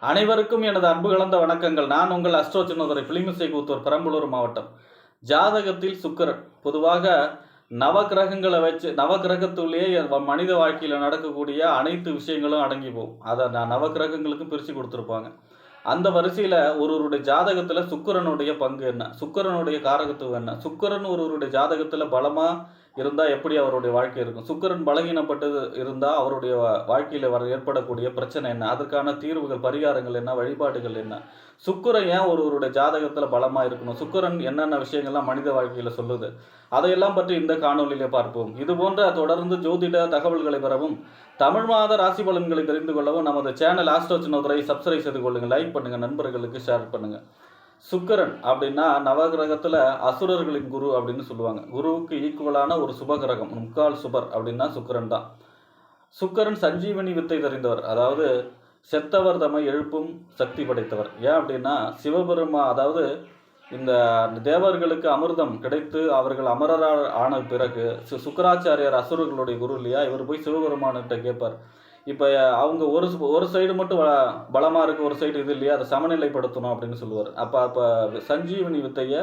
அனைவருக்கும் எனது அன்பு கலந்த வணக்கங்கள். நான் உங்கள் அஸ்ட்ரோ சின்னதுரை பிலிமிசை கூத்தூர் பெரம்பலூர் மாவட்டம். ஜாதகத்தில் சுக்கிரன் பொதுவாக நவகிரகங்களை வச்சு நவகிரகத்துள்ளேயே மனித வாழ்க்கையில் நடக்கக்கூடிய அனைத்து விஷயங்களும் அடங்கி போகும். அதை நவகிரகங்களுக்கும் பிரித்து கொடுத்துருப்பாங்க. அந்த வரிசையில் ஒருவருடைய ஜாதகத்தில் சுக்கிரனுடைய பங்கு என்ன, சுக்கிரனுடைய காரகத்துவம் என்ன, சுக்கிரன் ஒருவருடைய ஜாதகத்தில் பலமாக இருந்தால் எப்படி அவருடைய வாழ்க்கை இருக்கும், சுக்கிரன் பலகீனப்பட்டது இருந்தால் அவருடைய வாழ்க்கையில் ஏற்படக்கூடிய பிரச்சனை என்ன, அதற்கான தீர்வுகள், பரிகாரங்கள் என்ன, வழிபாடுகள் என்ன, சுக்கிரன் ஏன் ஒருவருடைய ஜாதகத்தில் பலமாக இருக்கணும், சுக்கிரன் என்னென்ன விஷயங்கள்லாம் மனித வாழ்க்கையில் சொல்லுது, அதையெல்லாம் பற்றி இந்த காணொலியிலே பார்ப்போம். இது போன்ற தொடர்ந்து ஜோதிட தகவல்களை பெறவும், தமிழ் மாத ராசி பலன்களை தெரிந்து கொள்ளவும் நமது சேனல் ஆஸ்ட்ரோ சின்னதுரை சப்ஸ்கிரைப் செய்து கொள்ளுங்கள், லைக் பண்ணுங்கள், நண்பர்களுக்கு ஷேர் பண்ணுங்கள். சுக்கிரன் அப்படின்னா நவகிரகத்தில் அசுரர்களின் குரு அப்படின்னு சொல்லுவாங்க. குருவுக்கு ஈக்குவலான ஒரு சுபகிரகம், முக்கால் சுபர் அப்படின்னா சுக்கிரன் தான். சுக்கிரன் சஞ்சீவனி வித்தை தெரிந்தவர், அதாவது செத்தவர் தம்மை எழுப்பும் சக்தி படைத்தவர். ஏன் அப்படின்னா சிவபெருமா, அதாவது இந்த தேவர்களுக்கு அமிர்தம் கிடைத்து அவர்கள் அமரராக ஆன பிறகு சுக்கராச்சாரியார் அசுரர்களுடைய குரு இல்லையா, இவர் போய் சிவபெருமான்கிட்ட கேட்பார். இப்போ அவங்க ஒரு சைடு மட்டும் பலமாக இருக்குது, ஒரு சைடு இது இல்லையா, அதை சமநிலைப்படுத்தணும் அப்படின்னு சொல்லுவார். அப்போ சஞ்சீவனி வித்தையை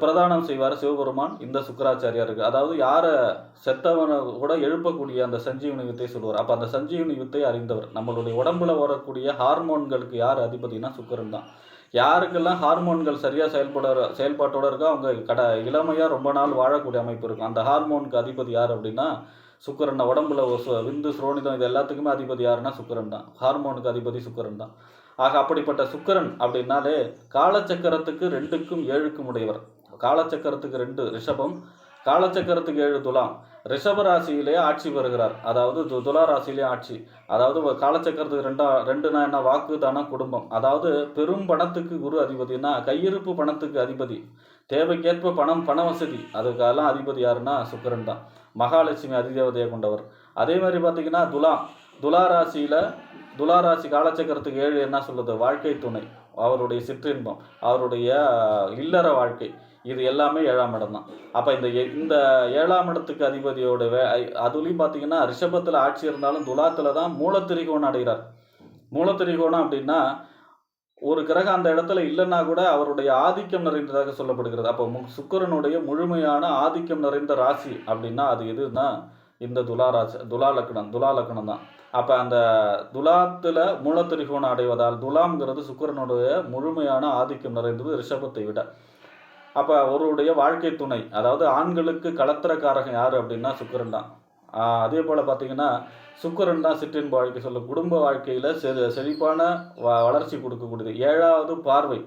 பிரதானம் செய்வார் சிவபெருமான் இந்த சுக்கராச்சாரியாருக்கு. அதாவது யாரை செத்தவனை கூட எழுப்பக்கூடிய அந்த சஞ்சீவனி வித்தை சொல்லுவார். அப்போ அந்த சஞ்சீவனி வித்தை அறிந்தவர். நம்மளுடைய உடம்புல வரக்கூடிய ஹார்மோன்களுக்கு யார் அதிபதினா சுக்கிரன் தான். யாருக்கெல்லாம் ஹார்மோன்கள் சரியாக செயல்பாட்டோடு இருக்கோ அவங்க இளமையாக ரொம்ப நாள் வாழக்கூடிய அமைப்பு இருக்கும். அந்த ஹார்மோனுக்கு அதிபதி யார் அப்படின்னா சுக்கிரன். உடம்புல விந்து சுரோனிதம் இது எல்லாத்துக்குமே அதிபதி யாருன்னா சுக்கிரன் தான். ஹார்மோனுக்கு அதிபதி சுக்கிரன் தான். ஆக அப்படிப்பட்ட சுக்கிரன் அப்படின்னாலே காலச்சக்கரத்துக்கு 2க்கும் 7க்கும் உடையவர். காலச்சக்கரத்துக்கு 2 ரிஷபம், காலச்சக்கரத்துக்கு 7 துலாம். ரிஷப ராசியிலே ஆட்சி பெறுகிறார், அதாவது துலா ராசியிலே ஆட்சி. அதாவது காலச்சக்கரத்துக்கு 2னா என்ன, வாக்கு தானம் குடும்பம். அதாவது பெரும் பணத்துக்கு குரு அதிபதினா கையிருப்பு பணத்துக்கு அதிபதி, தேவைக்கேற்ப பண வசதி, அதுக்கெல்லாம் அதிபதி யாருன்னா சுக்கிரன் தான். மகாலட்சுமி அதிதேவதையை கொண்டவர். அதே மாதிரி பார்த்தீங்கன்னா துலா ராசி காலச்சக்கரத்துக்கு 7 என்ன சொல்லுது, வாழ்க்கை துணை, அவருடைய சிற்றின்பம், அவருடைய இல்லற வாழ்க்கை, இது எல்லாமே 7ஆம் இடம் தான். அப்போ இந்த 7ஆம் இடத்துக்கு அதிபதியோட அதுலேயும் பார்த்தீங்கன்னா ரிஷபத்தில் ஆட்சி இருந்தாலும் துலாத்தில் தான் மூலத்திரிகோணம் அடைகிறார். மூலத்திரிகோணம் அப்படின்னா ஒரு கிரகம் அந்த இடத்துல இல்லைன்னா கூட அவருடைய ஆதிக்கம் நிறைந்ததாக சொல்லப்படுகிறது. அப்போ சுக்கிரனுடைய முழுமையான ஆதிக்கம் நிறைந்த ராசி அப்படின்னா அது எதுன்னா இந்த துலா லக்னம் தான். அப்போ அந்த துலாத்தில் மூலத்திரிகோணம் அடைவதால் துலாம்ங்கிறது சுக்கிரனுடைய முழுமையான ஆதிக்கம் நிறைந்தது ரிஷபத்தை விட. அப்போ அவருடைய வாழ்க்கை துணை, அதாவது ஆண்களுக்கு கலத்திரக்காரகம் யார் அப்படின்னா சுக்கிரன் தான். அதே போல் பார்த்தீங்கன்னா சுக்கிரன் தான் சிற்றின்ப வாழ்க்கை சொல்ல, குடும்ப வாழ்க்கையில் செழிப்பான வளர்ச்சி கொடுக்கக்கூடியது. 7வது பார்வை,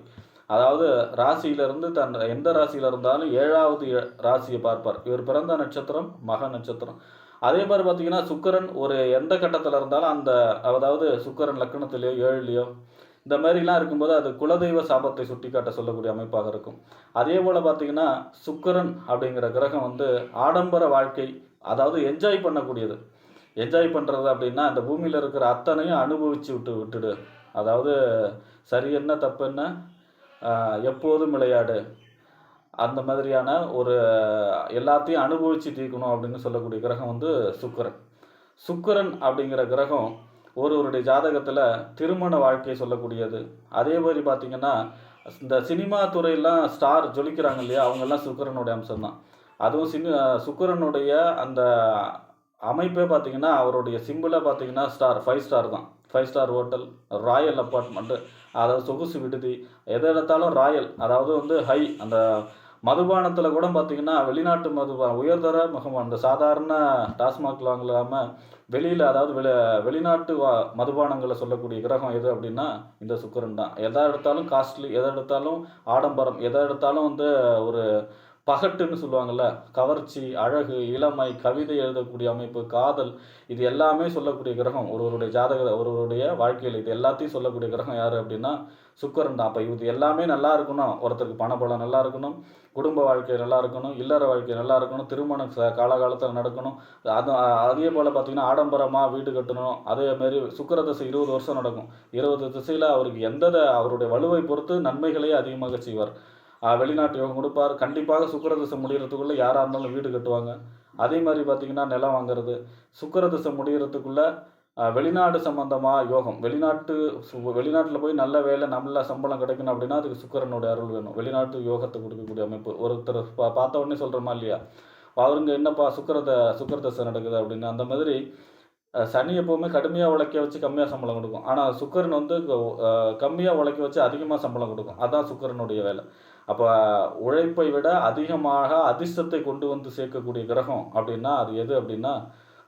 அதாவது ராசியிலிருந்து எந்த ராசியில் இருந்தாலும் 7வது ராசியை பார்ப்பார். இவர் பிறந்த நட்சத்திரம் மக நட்சத்திரம். அதே மாதிரி பார்த்தீங்கன்னா சுக்கிரன் ஒரு எந்த கட்டத்தில் இருந்தாலும் அதாவது சுக்கிரன் லக்னத்திலேயோ 7லையோ இந்த மாதிரிலாம் இருக்கும்போது அது குலதெய்வ சாபத்தை சுட்டி காட்ட சொல்லக்கூடிய அமைப்பாக இருக்கும். அதே போல் பார்த்தீங்கன்னா சுக்கிரன் அப்படிங்கிற கிரகம் ஆடம்பர வாழ்க்கை, அதாவது என்ஜாய் பண்ணக்கூடியது. என்ஜாய் பண்ணுறது அப்படின்னா அந்த பூமியில் இருக்கிற அத்தனையும் அனுபவித்து விட்டுடு, அதாவது சரி என்ன தப்பு என்ன எப்போதும் விளையாடு, அந்த மாதிரியான ஒரு எல்லாத்தையும் அனுபவித்து தீர்க்கணும் அப்படின்னு சொல்லக்கூடிய கிரகம் சுக்கிரன். சுக்கிரன் அப்படிங்கிற கிரகம் ஒருவருடைய ஜாதகத்தில் திருமண வாழ்க்கையை சொல்லக்கூடியது. அதே மாதிரி பார்த்திங்கன்னா இந்த சினிமா துறையெல்லாம் ஸ்டார் ஜொலிக்கிறாங்க இல்லையா, அவங்கெல்லாம் சுக்கிரனுடைய அம்சம்தான். அதுவும் சுக்கிரனுடைய அந்த அமைப்பே பார்த்திங்கன்னா அவருடைய சிம்பிளாக பார்த்திங்கன்னா 5 ஸ்டார் தான். 5 ஸ்டார் ஹோட்டல், ராயல் அப்பார்ட்மெண்ட்டு, அதாவது சொகுசு விடுதி, எதை எடுத்தாலும் ராயல், அதாவது ஹை. அந்த மதுபானத்தில் கூட பார்த்திங்கன்னா வெளிநாட்டு மதுபானம், உயர்தர முகமாக, அந்த சாதாரண டாஸ்மாகில் வாங்கலாமல் வெளியில், அதாவது வெளிநாட்டு மதுபானங்களை சொல்லக்கூடிய கிரகம் எது அப்படின்னா இந்த சுக்கிரன் தான். எதை எடுத்தாலும் காஸ்ட்லி, எதை எடுத்தாலும் ஆடம்பரம், எதை எடுத்தாலும் ஒரு பகட்டுன்னு சொல்லுவாங்கள்ல, கவர்ச்சி, அழகு, இளமை, கவிதை எழுதக்கூடிய அமைப்பு, காதல், இது எல்லாமே சொல்லக்கூடிய கிரகம் ஒருவருடைய வாழ்க்கையில் இது எல்லாத்தையும் சொல்லக்கூடிய கிரகம் யார் அப்படின்னா சுக்கிரன் தான். அப்போ இது எல்லாமே நல்லா இருக்கணும், ஒருத்தருக்கு பணபலம் நல்லா இருக்கணும், குடும்ப வாழ்க்கை நல்லா இருக்கணும், இல்லற வாழ்க்கை நல்லா இருக்கணும், திருமணம் காலகாலத்தில் நடக்கணும். அதே போல் பார்த்திங்கன்னா ஆடம்பரமாக வீடு கட்டணும். அதேமாரி சுக்கிர திசை 20 வருஷம் நடக்கும். 20 திசையில் அவருக்கு அவருடைய வலுவை பொறுத்து நன்மைகளே அதிகமாக செய்வார். வெளிநாட்டு யோகம் கொடுப்பார். கண்டிப்பாக சுக்கிர திசை முடிகிறதுக்குள்ளே யாராக இருந்தாலும் வீடு கட்டுவாங்க. அதே மாதிரி பார்த்திங்கன்னா நிலம் வாங்கிறது, சுக்கிர திசை முடிகிறதுக்குள்ளே வெளிநாடு சம்மந்தமாக யோகம், வெளிநாட்டில் போய் நல்ல வேலை நல்ல சம்பளம் கிடைக்கணும் அப்படின்னா அதுக்கு சுக்கிரனுடைய அருள் வேணும். வெளிநாட்டு யோகத்தை கொடுக்கக்கூடிய அமைப்பு. ஒருத்தர் பார்த்த உடனே சொல்கிறோமா இல்லையா, அவருங்க என்னப்பா சுக்கிர தசை நடக்குது அப்படின்னு. அந்த மாதிரி சனி எப்போவுமே கடுமையாக உழைக்க வச்சு கம்மியாக சம்பளம் கொடுக்கும். ஆனால் சுக்கிரன் வந்து கம்மியாக உழைக்க வச்சு அதிகமாக சம்பளம் கொடுக்கும். அதுதான் சுக்கிரனுடைய வேலை. அப்போ உழைப்பை விட அதிகமாக அதிர்ஷ்டத்தை கொண்டு வந்து சேர்க்கக்கூடிய கிரகம் அப்படின்னா அது எது அப்படின்னா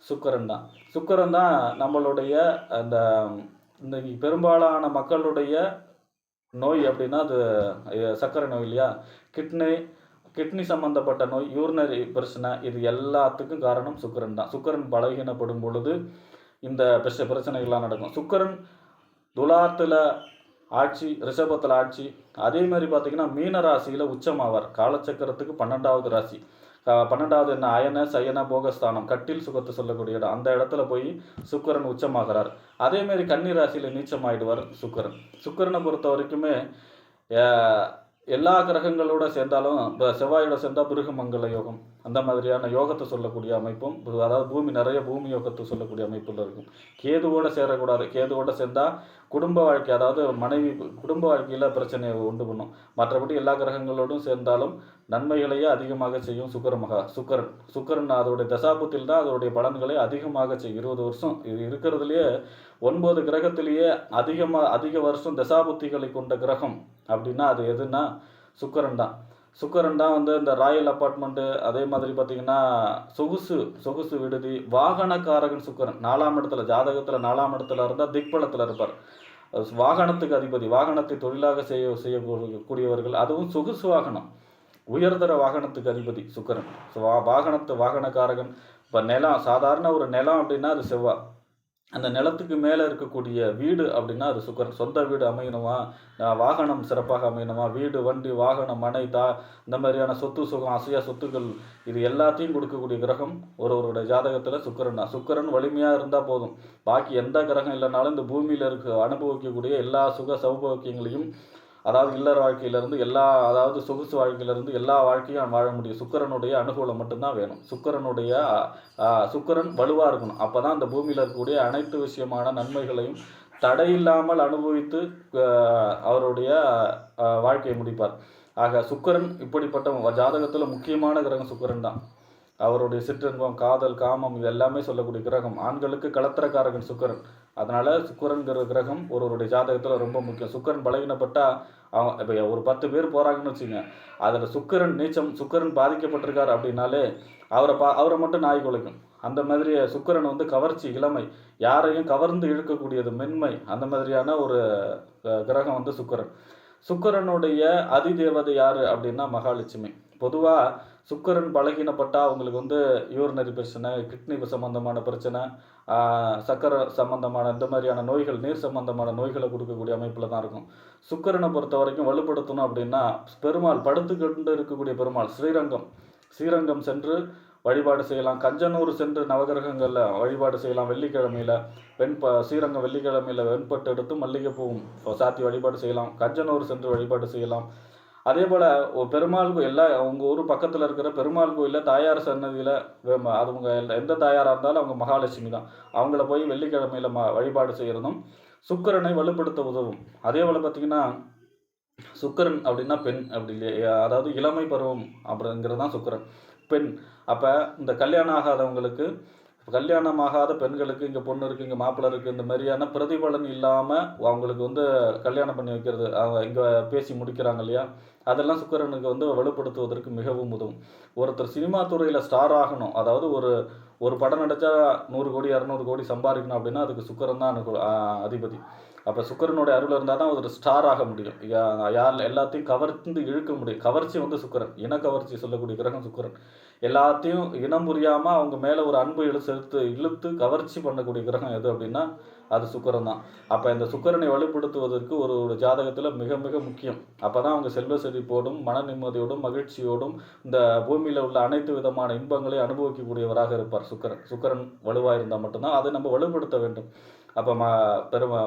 சுக்கிரன் தான். சுக்கிரன் தான் நம்மளுடைய அந்த இன்னைக்கு பெரும்பாலான மக்களுடைய நோய் அப்படின்னா அது சர்க்கரை நோய் இல்லையா, கிட்னி சம்மந்தப்பட்ட நோய், யூரினரி பிரச்சனை, இது எல்லாத்துக்கும் காரணம் சுக்கிரன் தான். சுக்கிரன் பலகீனப்படும் பொழுது இந்த பிரச்சனைகள்லாம் நடக்கும். சுக்கிரன் துலாத்தில் ஆட்சி, ரிஷபத்தில் ஆட்சி, அதே மாதிரி பார்த்தீங்கன்னா மீன ராசியில் உச்சமாவார். காலச்சக்கரத்துக்கு 12வது ராசி. 12வது என்ன, அயன சயன போகஸ்தானம், கட்டில் சுகத்தை சொல்லக்கூடிய இடம். அந்த இடத்துல போய் சுக்கிரன் உச்சமாகிறார். அதேமாரி கன்னி ராசியில் நீச்சமாயிடுவார் சுக்கிரன். சுக்கிரனை பொறுத்த வரைக்குமே எல்லா கிரகங்களோட சேர்ந்தாலும் இப்போ செவ்வாயோட சேர்ந்தால் பிருகுமங்கல யோகம், அந்த மாதிரியான யோகத்தை சொல்லக்கூடிய அமைப்பும், அதாவது நிறைய பூமி யோகத்தை சொல்லக்கூடிய அமைப்பில் இருக்கும். கேதுவோடு சேரக்கூடாது. கேதுவோடு சேர்ந்தால் குடும்ப வாழ்க்கை, அதாவது மனைவி குடும்ப வாழ்க்கையில் பிரச்சனையை உண்டு பண்ணும். மற்றபடி எல்லா கிரகங்களோடும் சேர்ந்தாலும் நன்மைகளையே அதிகமாக செய்யும் சுக்கிரன் அதோடைய தசாபத்தில் தான் அதோடைய பலன்களை அதிகமாக செய்யும். 20 வருஷம் இது இருக்கிறதுலையே 9 கிரகத்திலேயே அதிக வருஷம் தசாபுத்திகளை கொண்ட கிரகம் அப்படின்னா அது எதுன்னா சுக்கிரன் தான் வந்து இந்த ராயல் அப்பார்ட்மெண்ட்டு, அதே மாதிரி பார்த்திங்கன்னா சொகுசு விடுதி, வாகனக்காரகன் சுக்கிரன் 4ஆம் இடத்துல, ஜாதகத்தில் 4ஆம் இடத்துல இருந்தால் திக்பலத்தில் இருப்பார். வாகனத்துக்கு அதிபதி, வாகனத்தை தொழிலாக செய்யக்கூடியவர்கள், அதுவும் சொகுசு வாகனம், உயர்தர வாகனத்துக்கு அதிபதி சுக்கிரன். வாகனக்காரகன். இப்போ நிலம், சாதாரண ஒரு நிலம் அப்படின்னா அது செவ்வாய். அந்த நிலத்துக்கு மேலே இருக்கக்கூடிய வீடு அப்படின்னா அது சுக்கிரன். சொந்த வீடு அமையணுமா, வாகனம் சிறப்பாக அமையணுமா, வீடு வண்டி வாகனம் மனை இந்த மாதிரியான சொத்து சுகம் அசையா சொத்துக்கள் இது எல்லாத்தையும் கொடுக்கக்கூடிய கிரகம் ஒருவருடைய ஜாதகத்தில் சுக்கிரன் தான். சுக்கிரன் வலிமையாக இருந்தால் போதும், பாக்கி எந்த கிரகம் இல்லைனாலும் இந்த பூமியில் அனுபவிக்கக்கூடிய எல்லா சுக சௌபாக்கியங்களையும், அதாவது இல்லற வாழ்க்கையிலேருந்து அதாவது சொகுசு வாழ்க்கையிலேருந்து எல்லா வாழ்க்கையும் வாழ முடியும். சுக்கிரனுடைய அனுகூலம் மட்டும்தான் வேணும். சுக்கிரன் வலுவாக இருக்கணும். அப்போ தான் அந்த பூமியில் இருக்கக்கூடிய அனைத்து விஷயமான நன்மைகளையும் தடையில்லாமல் அனுபவித்து அவருடைய வாழ்க்கையை முடிப்பார். ஆக சுக்கிரன் இப்படிப்பட்ட ஜாதகத்தில் முக்கியமான கிரகம் சுக்கிரன் தான். அவருடைய சிற்றின்பம், காதல், காமம் இது எல்லாமே சொல்லக்கூடிய கிரகம். ஆண்களுக்கு கலத்திரக்காரகன் சுக்கிரன். அதனால் சுக்கிரன்கிற கிரகம் ஒருவருடைய ஜாதகத்தில் ரொம்ப முக்கியம். சுக்கிரன் பலகீனப்பட்டால் அவங்க இப்போ ஒரு 10 பேர் போகிறாங்கன்னு வச்சுங்க, அதில் சுக்கிரன் பாதிக்கப்பட்டிருக்கார் அப்படின்னாலே அவரை மட்டும் நாய் குலைக்கும். அந்த மாதிரி சுக்கிரன் வந்து கவர்ச்சி, இளமை, யாரையும் கவர்ந்து இழுக்கக்கூடியது, மென்மை, அந்த மாதிரியான ஒரு கிரகம் வந்து சுக்கிரனுடைய அதிதேவதை யார் அப்படின்னா மகாலட்சுமி. பொதுவாக சுக்கிரன் பலகீனப்பட்டால் அவங்களுக்கு வந்து யூரினரி பிரச்சனை, கிட்னி சம்மந்தமான பிரச்சனை, சக்கரை சம்மந்தமான இந்த மாதிரியான நோய்கள், நீர் சம்மந்தமான நோய்களை கொடுக்கக்கூடிய அமைப்பில் தான் இருக்கும். சுக்கிரனை பொறுத்த வரைக்கும் வலுப்படுத்தணும் அப்படின்னா பெருமாள், படுத்துக்கொண்டு இருக்கக்கூடிய பெருமாள் ஸ்ரீரங்கம் சென்று வழிபாடு செய்யலாம். கஞ்சனூர் சென்று நவகிரகங்களில் வழிபாடு செய்யலாம். வெள்ளிக்கிழமையில் ஸ்ரீரங்கம் வெள்ளிக்கிழமையில் வெண்பட்டு எடுத்து மல்லிகைப்பூவும் சாத்தி வழிபாடு செய்யலாம். கஞ்சனூர் சென்று வழிபாடு செய்யலாம். அதே போல் பெருமாள் கோயில், அவங்க ஊர் பக்கத்தில் இருக்கிற பெருமாள் கோயிலில் தாயார் சன்னதியில் அவங்க எந்த தாயாராக இருந்தாலும் அவங்க மகாலட்சுமி தான். அவங்கள போய் வெள்ளிக்கிழமையில் வழிபாடு செய்கிறதும் சுக்கிரனை வலுப்படுத்த உதவும். அதே போல் பார்த்திங்கன்னா சுக்கிரன் அப்படின்னா பெண் அப்படி இல்லையா, அதாவது இளமை பருவம் அப்படிங்கிறது தான் சுக்கிரன், பெண். அப்போ இந்த கல்யாணமாகாத பெண்களுக்கு இங்கே பொண்ணு இருக்குது, இங்கே மாப்பிள்ளை இருக்குது, இந்த மாதிரியான பிரதிபலன் இல்லாமல் அவங்களுக்கு வந்து கல்யாணம் பண்ணி வைக்கிறது, அவங்க இங்கே பேசி முடிக்கிறாங்க இல்லையா, அதெல்லாம் சுக்கிரனுக்கு வந்து வலுப்படுத்துவதற்கு மிகவும் உதவும். ஒருத்தர் சினிமா துறையில் ஸ்டார் ஆகணும், அதாவது ஒரு படம் நடித்தா 100 கோடி 200 கோடி சம்பாதிக்கணும் அப்படின்னா அதுக்கு சுக்கிரன் தான் அதிபதி. அப்போ சுக்கிரனுடைய அருள் இருந்தால் தான் ஒரு ஸ்டார் ஆக முடியும். எல்லாத்தையும் கவர்ந்து இழுக்க முடியும். கவர்ச்சி வந்து சுக்கிரன், இனக்கவர்ச்சி சொல்லக்கூடிய கிரகம் சுக்கிரன். எல்லாத்தையும் இனம் புரியாமல் அவங்க மேலே ஒரு அன்பு இழுத்து கவர்ச்சி பண்ணக்கூடிய கிரகம் எது அப்படின்னா அது சுக்கிரன் தான். அப்போ இந்த சுக்கிரனை வலுப்படுத்துவதற்கு ஒரு ஜாதகத்தில் மிக மிக முக்கியம். அப்போ தான் அவங்க செல்வ செழிப்போடும், மன நிம்மதியோடும், மகிழ்ச்சியோடும் இந்த பூமியில் உள்ள அனைத்து விதமான இன்பங்களை அனுபவிக்கக்கூடியவராக இருப்பார் சுக்கிரன் வலுவாக இருந்தால் மட்டும்தான் அதை நம்ம வலுப்படுத்த வேண்டும். அப்போ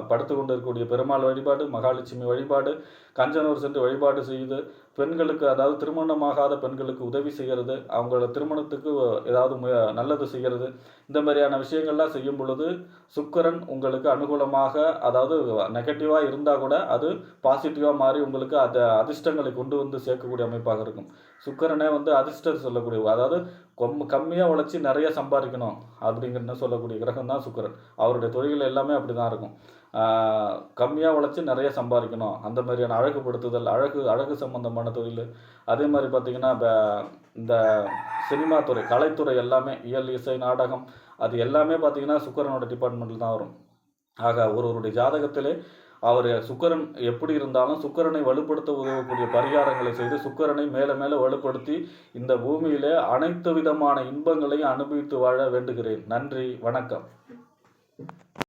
படுத்து கொண்டு இருக்கக்கூடிய பெருமாள் வழிபாடு, மகாலட்சுமி வழிபாடு, கஞ்சனூர் சென்று வழிபாடு செய்து பெண்களுக்கு, அதாவது திருமணமாகாத பெண்களுக்கு உதவி செய்கிறது, அவங்கள திருமணத்துக்கு ஏதாவது நல்லது செய்கிறது, இந்த மாதிரியான விஷயங்கள்லாம் செய்யும் பொழுது சுக்கிரன் உங்களுக்கு அனுகூலமாக, அதாவது நெகட்டிவாக இருந்தால் கூட அது பாசிட்டிவாக மாறி உங்களுக்கு அதிர்ஷ்டங்களை கொண்டு வந்து சேர்க்கக்கூடிய அமைப்பாக இருக்கும். சுக்கிரனே வந்து அதிர்ஷ்டம் சொல்லக்கூடிய, அதாவது கம்மியாக உழைச்சி நிறைய சம்பாதிக்கணும் அப்படிங்கிறத சொல்லக்கூடிய கிரகம் தான் சுக்கிரன். அவருடைய தொழில்கள் எல்லாமே அப்படி தான் இருக்கும். கம்மியாக உழைச்சி நிறைய சம்பாதிக்கணும், அந்த மாதிரியான அழகுபடுத்துதல், அழகு சம்பந்தமான தொழில். அதே மாதிரி பார்த்திங்கன்னா இந்த சினிமா துறை, கலைத்துறை எல்லாமே, இயல், இசை, நாடகம், அது எல்லாமே பார்த்திங்கன்னா சுக்கிரனோட டிபார்ட்மெண்ட்டில் தான் வரும். ஆக ஒருவருடைய ஜாதகத்திலே அவர் சுக்கிரன் எப்படி இருந்தாலும் சுக்கிரனை வலுப்படுத்த உதவக்கூடிய பரிகாரங்களை செய்து சுக்கிரனை மேலே மேலே வலுப்படுத்தி இந்த பூமியிலே அனைத்து விதமான இன்பங்களையும் அனுபவித்து வாழ வேண்டுகிறேன். நன்றி, வணக்கம்.